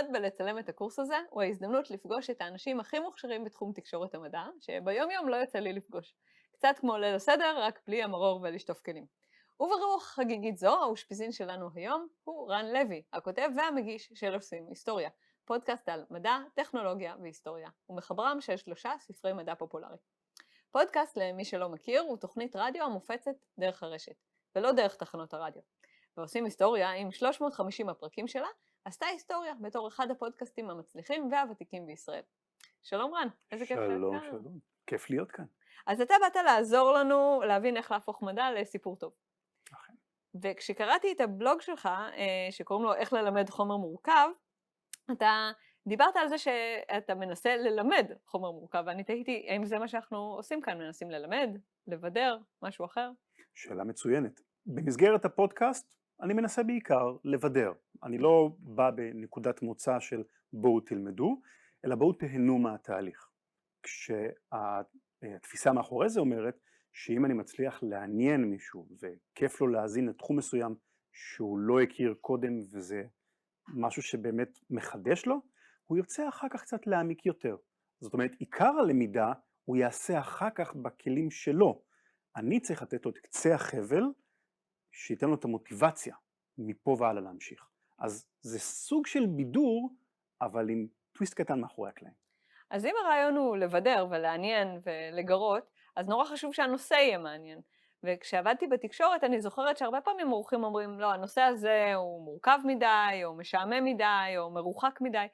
המיוחד בלצלם את הקורס הזה הוא ההזדמנות לפגוש את האנשים הכי מוכשרים בתחום תקשורת המדע, שביום יום לא יוצא לי לפגוש. קצת כמו ליל הסדר, רק בלי המרור ולשטוף כלים. וברוח חגיגית זו, האושפיזין שלנו היום הוא רן לוי, הכותב והמגיש של עושים היסטוריה, פודקאסט על מדע, טכנולוגיה והיסטוריה, ומחברם של 3 ספרי מדע פופולרי. פודקאסט, למי שלא מכיר, הוא תוכנית רדיו המופצת דרך הרשת, ולא דרך תחנות הרדיו. ועושים היסטוריה, עם 350 הפרקים שלה, עשתה היסטוריה בתור אחד הפודקאסטים המצליחים והוותיקים בישראל. שלום רן, איזה כיף להיות כאן. שלום, כיף להיות כאן. אז אתה באת לעזור לנו להבין איך להפוך מדע לסיפור טוב. אכן. וכשקראתי את הבלוג שלך, שקוראים לו איך ללמד חומר מורכב, אתה דיברת על זה שאתה מנסה ללמד חומר מורכב, ואני תהיתי, האם זה מה שאנחנו עושים כאן? מנסים ללמד, לבדר, משהו אחר? שאלה מצוינת. במסגרת הפודקאסט אני מנסה בעיקר לבדר. אני לא בא בנקודת מוצא של בואו תלמדו, אלא בואו תהנו מהתהליך. כשהתפיסה מאחורי זה אומרת שאם אני מצליח לעניין מישהו וכיף לו להאזין לתחום מסוים שהוא לא הכיר קודם וזה משהו שבאמת מחדש לו, הוא ירצה אחר כך קצת להעמיק יותר. זאת אומרת, עיקר הלמידה הוא יעשה אחר כך בכלים שלו. אני צריך לתת לו את קצה החבל, שייתן לו את המוטיבציה מפה והלאה להמשיך. אז זה סוג של בידור, אבל עם טוויסט קטן מאחורי הקלעים. אז אם הרעיון הוא לבדר ולעניין ולגרות, אז נורא חשוב שהנושא יהיה מעניין. וכשעבדתי בתקשורת אני זוכרת שהרבה פעמים אורחים אומרים, לא, הנושא הזה הוא מורכב מדי, או משעמם מדי, או מרוחק מדי,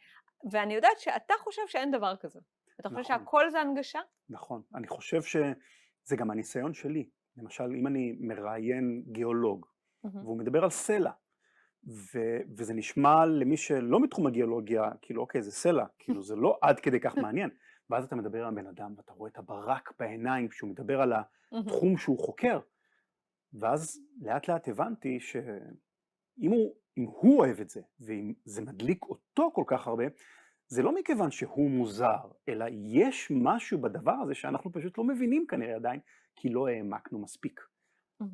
ואני יודעת שאתה חושב שאין דבר כזה. אתה חושב שהכל זה הנגשה? נכון, אני חושב שזה גם הניסיון שלי. למשל, אם אני מראיין גיאולוג, והוא מדבר על סלע, וזה נשמע למי שלא מתחום הגיאולוגיה, כאילו אוקיי, זה סלע, כאילו זה לא עד כדי כך מעניין. ואז אתה מדבר על בן אדם, ואתה רואה את הברק בעיניים, כשהוא מדבר על התחום שהוא חוקר. ואז לאט לאט הבנתי שאם הוא אוהב את זה, ואם זה מדליק אותו כל כך הרבה, זה לא מכיוון שהוא מוזר, אלא יש משהו בדבר הזה שאנחנו פשוט לא מבינים כנראה עדיין, כי לא העמקנו מספיק.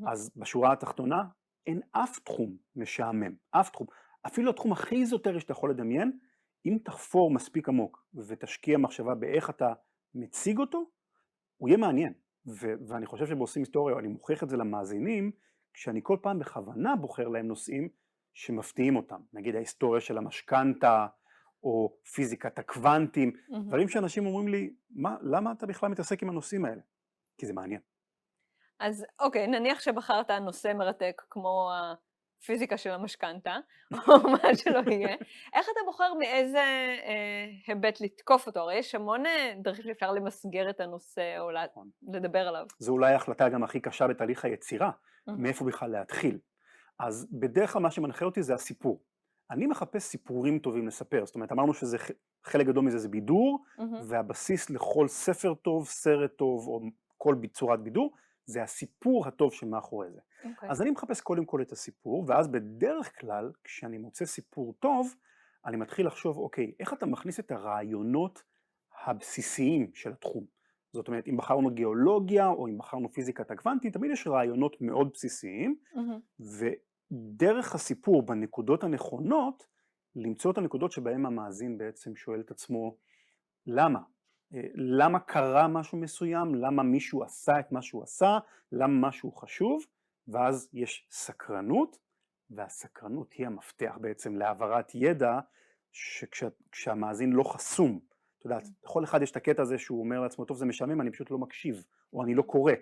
אז בשורה התחתונה, אין אף תחום משעמם, אף תחום. אפילו התחום הכי איזוטרי שאתה יכול לדמיין, אם תחפור מספיק עמוק ותשקיע מחשבה באיך אתה מציג אותו, הוא יהיה מעניין. ואני חושב שבעושים היסטוריה, אני מוכיח את זה למאזינים, כשאני כל פעם בכוונה בוחר להם נושאים שמפתיעים אותם. נגיד ההיסטוריה של המשכנתה, או פיזיקת הקוונטים, דברים שאנשים אומרים לי, למה אתה בכלל מתעסק עם הנושאים האלה? כי זה מעניין. אז אוקיי, נניח שבחרת נושא מרתק כמו הפיזיקה של המשכנתה, או מה שלא יהיה, איך אתה בוחר מאיזה היבט לתקוף אותו? הרי יש המון דרכים שאפשר למסגר את הנושא או לדבר עליו. זו אולי ההחלטה גם הכי קשה בתהליך היצירה, מאיפה בכלל להתחיל. אז בדרך כלל מה שמנחה אותי זה הסיפור. אני מחפש סיפורים טובים לספר, זאת אומרת, אמרנו שזה חלק גדול מזה זה בידור, והבסיס לכל ספר טוב, סרט טוב, או כל צורת בידור, זה הסיפור הטוב שמאחורי זה. אז אני מחפש קודם כל את הסיפור, ואז בדרך כלל, כשאני מוצא סיפור טוב, אני מתחיל לחשוב, אוקיי, איך אתה מכניס את הרעיונות הבסיסיים של התחום? זאת אומרת, אם בחרנו גיאולוגיה, או אם בחרנו פיזיקת הקוונטים, תמיד יש רעיונות מאוד בסיסיים, ודרך הסיפור בנקודות הנכונות, למצוא את הנקודות שבהן המאזין בעצם שואל את עצמו, למה? למה קרה משהו מסוים, למה מישהו עשה את מה שהוא עשה, למה משהו חשוב, ואז יש סקרנות, והסקרנות היא המפתח בעצם להעברת ידע, כשהמאזין לא חסום. אתה יודע, לכל אחד יש את הקטע הזה שהוא אומר לעצמו, טוב זה משעמם, אני פשוט לא מקשיב, או אני לא קורא.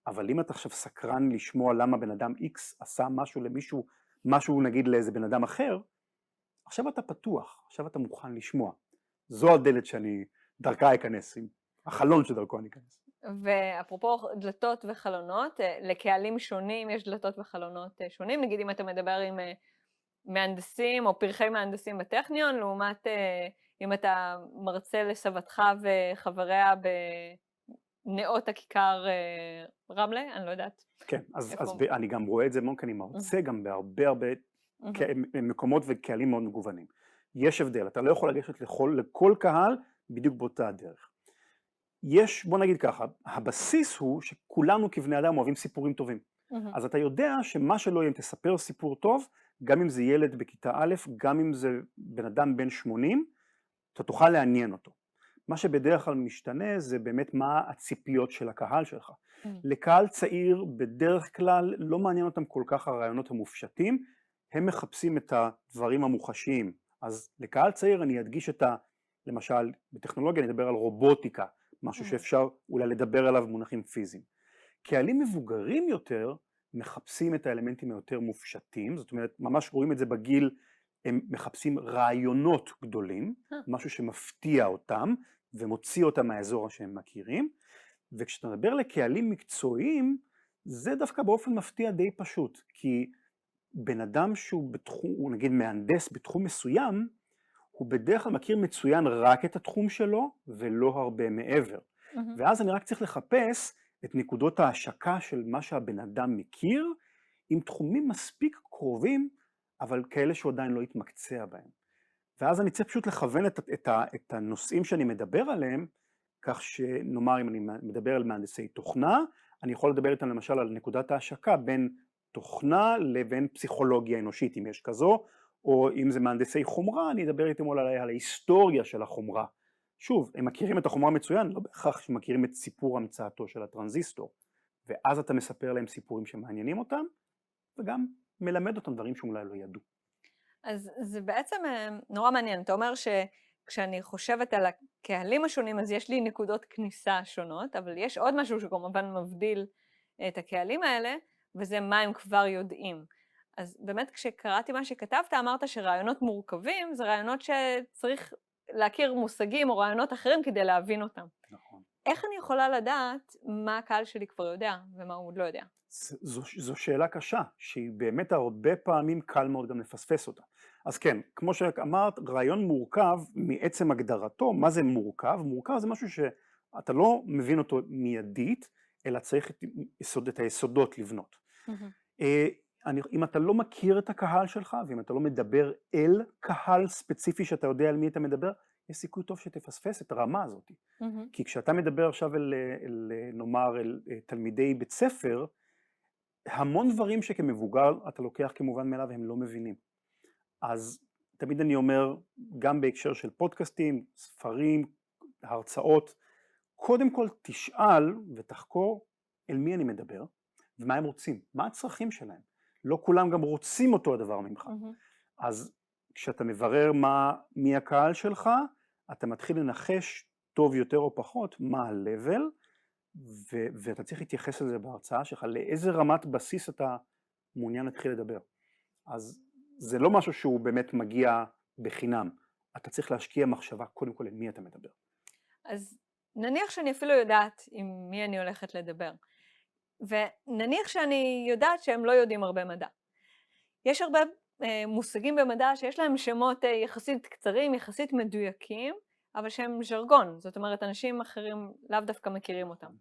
אבל אם אתה עכשיו סקרן לשמוע למה בן אדם X עשה משהו למישהו, משהו נגיד לאיזה בן אדם אחר, עכשיו אתה פתוח, עכשיו אתה מוכן לשמוע. זו הדלת שאני דרכה אכנס, החלון שדרכו אני אכנס. ואפרופו דלתות וחלונות, לקהלים שונים יש דלתות וחלונות שונים, נגיד אם אתה מדבר עם מהנדסים או פרחי מהנדסים בטכניון, לעומת אם אתה מרצה לסבתך וחבריה בנאות הכיכר רמלה, אני לא יודעת. כן, אז אני גם רואה את זה מאוד, כי אני מרצה גם בהרבה מקומות וקהלים מאוד מגוונים. יש הבדל, אתה לא יכול לגשת לכל קהל בדיוק באותה הדרך. יש, בוא נגיד ככה, הבסיס הוא שכולנו כבני אדם אוהבים סיפורים טובים. אז אתה יודע שמה שלא יהיה, אם תספר סיפור טוב, גם אם זה ילד בכיתה א', גם אם זה בן אדם בן 80, אתה תוכל לעניין אותו. מה שבדרך כלל משתנה זה באמת מה הציפיות של הקהל שלך. לקהל צעיר בדרך כלל לא מעניין אותם כל כך הרעיונות המופשטים, הם מחפשים את הדברים המוחשיים. אז לקהל צעיר אני אדגיש למשל בטכנולוגיה אני אדבר על רובוטיקה, משהו שאפשר אולי לדבר עליו במונחים פיזיים. קהלים מבוגרים יותר מחפשים את האלמנטים היותר מופשטים, זאת אומרת ממש רואים את זה בגיל, הם מחפשים רעיונות גדולים, משהו שמפתיע אותם ומוציא אותם מהאזור שהם מכירים, וכשאתה מדבר לקהלים מקצועיים, זה דווקא באופן מפתיע די פשוט, כי בן אדם שהוא בתחום, הוא נגיד מהנדס בתחום מסוים, הוא בדרך כלל מכיר מצוין רק את התחום שלו ולא הרבה מעבר. ואז אני רק צריך לחפש את נקודות ההשקה של מה שהבן אדם מכיר, עם תחומים מספיק קרובים, אבל כאלה שהוא עדיין לא יתמקצע בהם. ואז אני צריך פשוט לכוון את הנושאים שאני מדבר עליהם, כך שנאמר אם אני מדבר על מהנדסי תוכנה, אני יכול לדבר איתם למשל על נקודת ההשקה בין תוכנה לבין פסיכולוגיה אנושית, אם יש כזו, או אם זה מהנדסי חומרה, אני אדבר איתם אולי על ההיסטוריה של החומרה. שוב, הם מכירים את החומרה מצוין, לא בהכרח שמכירים את סיפור המצאתו של הטרנזיסטור, ואז אתה מספר להם סיפורים שמעניינים אותם, וגם מלמד אותם דברים שאולי לא ידעו. אז זה בעצם נורא מעניין, אתה אומר שכשאני חושבת על הקהלים השונים, אז יש לי נקודות כניסה שונות, אבל יש עוד משהו שכמובן מבדיל את הקהלים האלה, וזה מה הם כבר יודעים. אז באמת כשקראתי מה שכתבת, אמרת שרעיונות מורכבים זה רעיונות שצריך להכיר מושגים או רעיונות אחרים כדי להבין אותם. נכון. איך אני יכולה לדעת מה הקהל שלי כבר יודע ומה הוא עוד לא יודע? זו שאלה קשה, שהיא באמת הרבה פעמים קל מאוד גם לפספס אותה. אז כן, כמו שאמרת, רעיון מורכב מעצם הגדרתו, מה זה מורכב? מורכב זה משהו שאתה לא מבין אותו מיידית, אלא צריך את היסודות לבנות. אם אתה לא מכיר את הקהל שלך, ואם אתה לא מדבר אל קהל ספציפי שאתה יודע על מי אתה מדבר, יש סיכוי טוב שתפספס את הרמה הזאת. כי כשאתה מדבר עכשיו נאמר, אל תלמידי בית ספר, המון דברים שכמבוגר אתה לוקח כמובן מאליו הם לא מבינים. אז תמיד אני אומר, גם בהקשר של פודקאסטים, ספרים, הרצאות, קודם כל תשאל ותחקור אל מי אני מדבר, ומה הם רוצים, מה הצרכים שלהם. לא כולם גם רוצים אותו הדבר ממך. אז כשאתה מברר מי הקהל שלך, אתה מתחיל לנחש טוב יותר או פחות מה ה-level, ואתה צריך להתייחס לזה בהרצאה שלך, לאיזה רמת בסיס אתה מעוניין להתחיל לדבר. אז זה לא משהו שהוא באמת מגיע בחינם, אתה צריך להשקיע מחשבה קודם כל על מי אתה מדבר. אז נניח שאני אפילו יודעת עם מי אני הולכת לדבר, ונניח שאני יודעת שהם לא יודעים הרבה מדע. יש הרבה מושגים במדע שיש להם שמות יחסית קצרים, יחסית מדויקים, אבל שהם ז'רגון, זאת אומרת אנשים אחרים לאו דווקא מכירים אותם.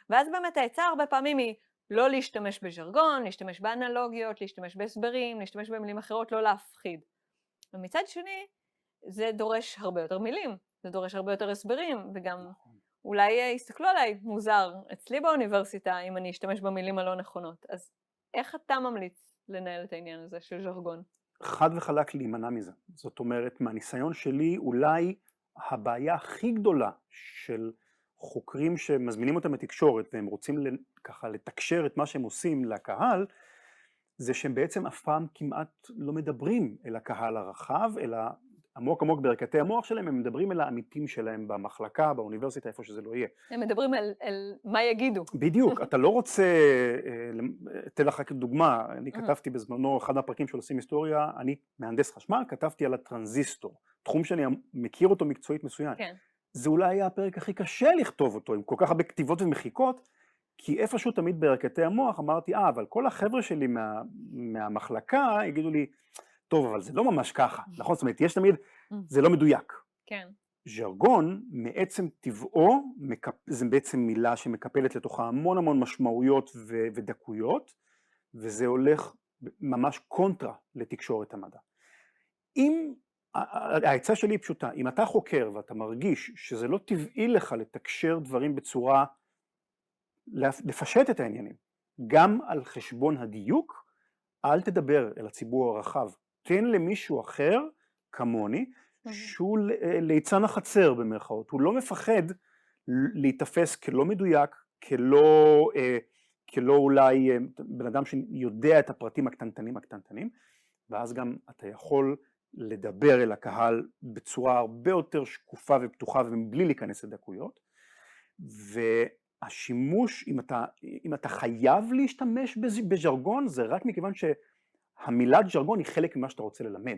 ואז באמת העצה הרבה פעמים היא לא להשתמש בז'רגון, להשתמש באנלוגיות, להשתמש בהסברים, להשתמש במילים אחרות, לא להפחיד. ומצד שני, זה דורש הרבה יותר מילים, זה דורש הרבה יותר הסברים, וגם אולי יסתכלו עליי מוזר אצלי באוניברסיטה אם אני אשתמש במילים הלא נכונות. אז איך אתה ממליץ לנהל את העניין הזה של ז'רגון? חד וחלק להימנע מזה. זאת אומרת, מהניסיון שלי אולי הבעיה הכי גדולה של חוקרים שמזמינים אותם לתקשורת והם רוצים ככה לתקשר את מה שהם עושים לקהל, זה שהם בעצם אף פעם כמעט לא מדברים אל הקהל הרחב, אלא עמוק עמוק בערכתי המוח שלהם, הם מדברים אל העמיתים שלהם במחלקה, באוניברסיטה, איפה שזה לא יהיה. הם מדברים אל מה יגידו. בדיוק, אתה לא רוצה, אתן לך דוגמה, אני כתבתי בזמנו, אחד מהפרקים של עושים היסטוריה, אני מהנדס חשמל, כתבתי על הטרנזיסטור, תחום שאני מכיר אותו מקצועית מסוים. כן. זה אולי היה הפרק הכי קשה לכתוב אותו, עם כל כך הרבה כתיבות ומחיקות, כי איפשהו תמיד בערכתי המוח אמרתי, אבל כל החבר'ה שלי מהמחלקה יגידו לי, טוב, אבל זה לא ממש ככה, נכון? זאת אומרת, יש תמיד, זה לא מדויק. כן. ז'רגון, מעצם טבעו, זה בעצם מילה שמקפלת לתוכה המון המון משמעויות ודקויות, וזה הולך ממש קונטרה לתקשורת המדע. אם, העצה שלי היא פשוטה, אם אתה חוקר ואתה מרגיש שזה לא טבעי לך לתקשר דברים בצורה, לפשט את העניינים, גם על חשבון הדיוק, אל תדבר אל הציבור הרחב נותן למישהו אחר, כמוני, שהוא ליצן החצר במרכאות, הוא לא מפחד להיתפס כלא מדויק, כלא אולי בן אדם שיודע את הפרטים הקטנטנים, ואז גם אתה יכול לדבר אל הקהל בצורה הרבה יותר שקופה ופתוחה ומבלי להיכנס לדקויות, והשימוש, אם אתה חייב להשתמש בז'רגון, זה רק מכיוון שהמילת ז'רגון היא חלק ממה שאתה רוצה ללמד.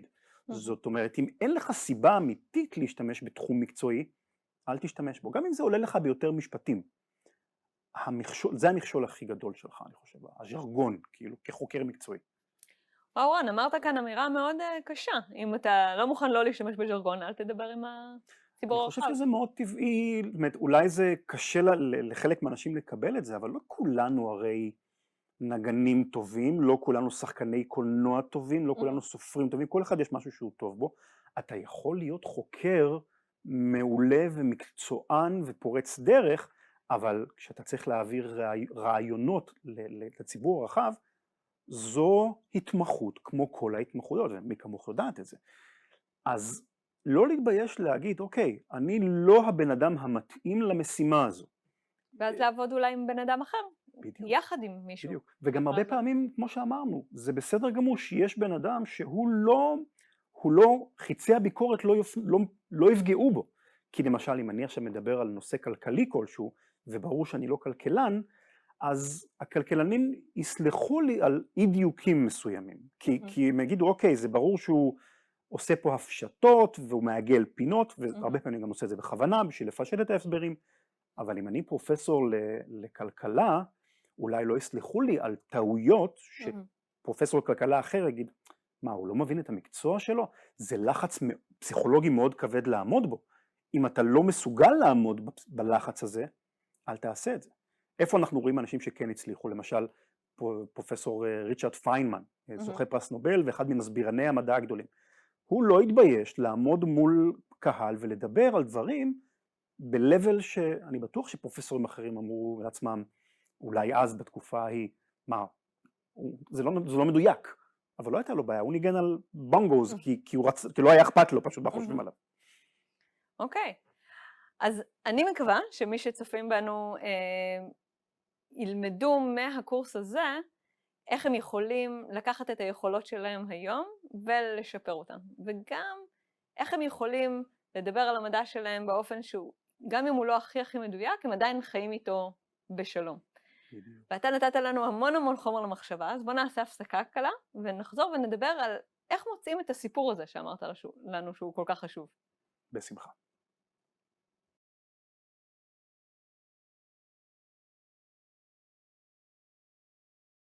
זאת אומרת, אם אין לך סיבה אמיתית להשתמש בתחום מקצועי, אל תשתמש בו, גם אם זה עולה לך ביותר משפטים. זה המכשול הכי גדול שלך, אני חושב, הז'רגון, כאילו, כחוקר מקצועי. וואו, רון, אמרת כאן אמירה מאוד קשה. אם אתה לא מוכן לא להשתמש בז'רגון, אל תדבר עם הציבור הרחב. אני חושב שזה מאוד טבעי, זאת אומרת, אולי זה קשה לחלק מהאנשים לקבל את זה, אבל לא כולנו הרי נגנים טובים, לא כולנו שחקני קולנוע טובים, לא כולנו סופרים טובים, כל אחד יש משהו שהוא טוב בו. אתה יכול להיות חוקר מעולה ומקצוען ופורץ דרך, אבל כשאתה צריך להעביר רעיונות לציבור הרחב, זו התמחות כמו כל ההתמחויות, ומי כמוך יודעת את זה. אז לא להתבייש להגיד, אוקיי, אני לא הבן אדם המתאים למשימה הזו. ואז לעבוד אולי עם בן אדם אחר, בדיוק. יחד עם מישהו. בדיוק. וגם הרבה פעמים, כמו שאמרנו, זה בסדר גמור שיש בן אדם שהוא לא, חיצי הביקורת לא יפגעו בו. כי למשל, אם אני עכשיו מדבר על נושא כלכלי כלשהו, וברור שאני לא כלכלן, אז הכלכלנים יסלחו לי על אי דיוקים מסוימים. כי הם יגידו, אוקיי, זה ברור שהוא עושה פה הפשטות, והוא מעגל פינות, והרבה פעמים גם עושה את זה בכוונה, בשביל לפשט את ההסברים. אבל אם אני פרופסור לכלכלה, אולי לא יסלחו לי על טעויות שפרופסור לכלכלה אחר יגיד, מה, הוא לא מבין את המקצוע שלו? זה לחץ פסיכולוגי מאוד כבד לעמוד בו. אם אתה לא מסוגל לעמוד בלחץ הזה, אל תעשה את זה. איפה אנחנו רואים אנשים שכן הצליחו? למשל, פרופסור ריצ'רד פיינמן, זוכה פרס נובל ואחד ממסבירני המדע הגדולים. הוא לא התבייש לעמוד מול קהל ולדבר על דברים בלבל שאני בטוח שפרופסורים אחרים אמרו לעצמם, אולי אז בתקופה ההיא, מה, זה לא מדויק, אבל לא הייתה לו בעיה, הוא ניגן על בונגוז, כי לא היה אכפת לו פשוט מה חושבים עליו. אוקיי, אז אני מקווה שמי שצופים בנו ילמדו מהקורס הזה, איך הם יכולים לקחת את היכולות שלהם היום ולשפר אותם, וגם איך הם יכולים לדבר על המדע שלהם באופן שהוא, גם אם הוא לא הכי מדויק, הם עדיין חיים איתו בשלום. ואתה נתת לנו המון חומר למחשבה, אז בוא נעשה הפסקה קלה, ונחזור ונדבר על איך מוצאים את הסיפור הזה שאמרת לנו שהוא כל כך חשוב. בשמחה.